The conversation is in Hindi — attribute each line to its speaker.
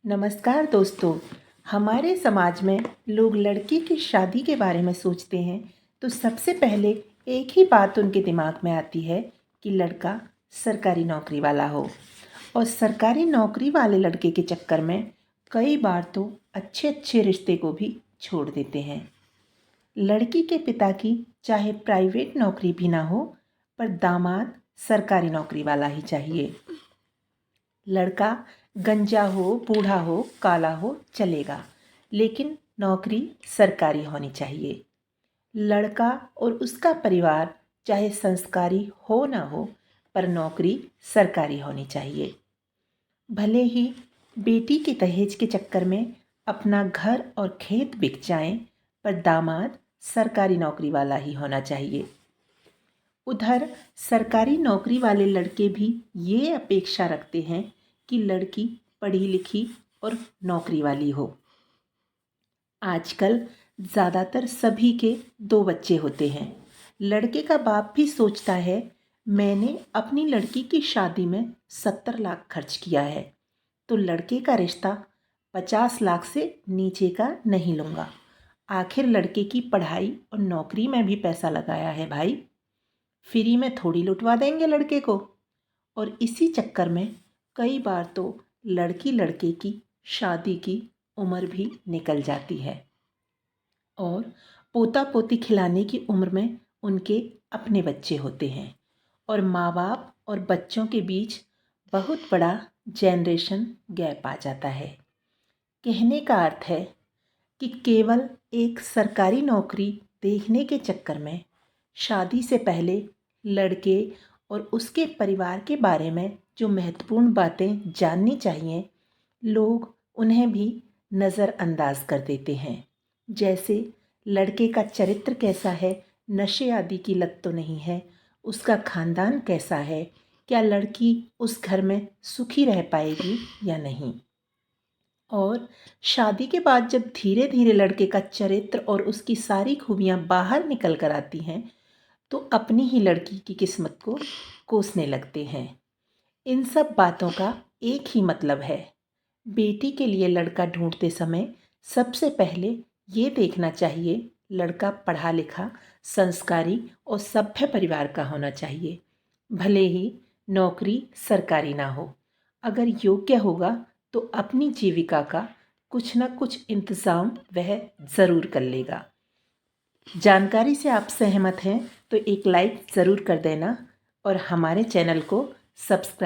Speaker 1: नमस्कार दोस्तों। हमारे समाज में लोग लड़की की शादी के बारे में सोचते हैं तो सबसे पहले एक ही बात उनके दिमाग में आती है कि लड़का सरकारी नौकरी वाला हो। और सरकारी नौकरी वाले लड़के के चक्कर में कई बार तो अच्छे अच्छे रिश्ते को भी छोड़ देते हैं। लड़की के पिता की चाहे प्राइवेट नौकरी भी ना हो, पर दामाद सरकारी नौकरी वाला ही चाहिए। लड़का गंजा हो, बूढ़ा हो, काला हो, चलेगा, लेकिन नौकरी सरकारी होनी चाहिए। लड़का और उसका परिवार चाहे संस्कारी हो ना हो, पर नौकरी सरकारी होनी चाहिए। भले ही बेटी के दहेज के चक्कर में अपना घर और खेत बिक जाएं, पर दामाद सरकारी नौकरी वाला ही होना चाहिए। उधर सरकारी नौकरी वाले लड़के भी ये अपेक्षा रखते हैं कि लड़की पढ़ी लिखी और नौकरी वाली हो। आजकल ज़्यादातर सभी के 2 बच्चे होते हैं। लड़के का बाप भी सोचता है, मैंने अपनी लड़की की शादी में 70 लाख खर्च किया है, तो लड़के का रिश्ता 50 लाख से नीचे का नहीं लूँगा। आखिर लड़के की पढ़ाई और नौकरी में भी पैसा लगाया है भाई, फ्री में थोड़ी लुटवा देंगे लड़के को। और इसी चक्कर में कई बार तो लड़की लड़के की शादी की उम्र भी निकल जाती है और पोता पोती खिलाने की उम्र में उनके अपने बच्चे होते हैं और माँ बाप और बच्चों के बीच बहुत बड़ा जनरेशन गैप आ जाता है। कहने का अर्थ है कि केवल एक सरकारी नौकरी देखने के चक्कर में शादी से पहले लड़के और उसके परिवार के बारे में जो महत्वपूर्ण बातें जाननी चाहिए, लोग उन्हें भी नज़रअंदाज कर देते हैं। जैसे लड़के का चरित्र कैसा है, नशे आदि की लत तो नहीं है, उसका खानदान कैसा है, क्या लड़की उस घर में सुखी रह पाएगी या नहीं। और शादी के बाद जब धीरे धीरे लड़के का चरित्र और उसकी सारी खूबियाँ बाहर निकल कर आती हैं, तो अपनी ही लड़की की किस्मत को कोसने लगते हैं। इन सब बातों का एक ही मतलब है, बेटी के लिए लड़का ढूंढते समय सबसे पहले ये देखना चाहिए लड़का पढ़ा लिखा, संस्कारी और सभ्य परिवार का होना चाहिए। भले ही नौकरी सरकारी ना हो, अगर योग्य होगा तो अपनी जीविका का कुछ ना कुछ इंतज़ाम वह ज़रूर कर लेगा। जानकारी से आप सहमत हैं तो एक लाइक ज़रूर कर देना और हमारे चैनल को सब्सक्राइब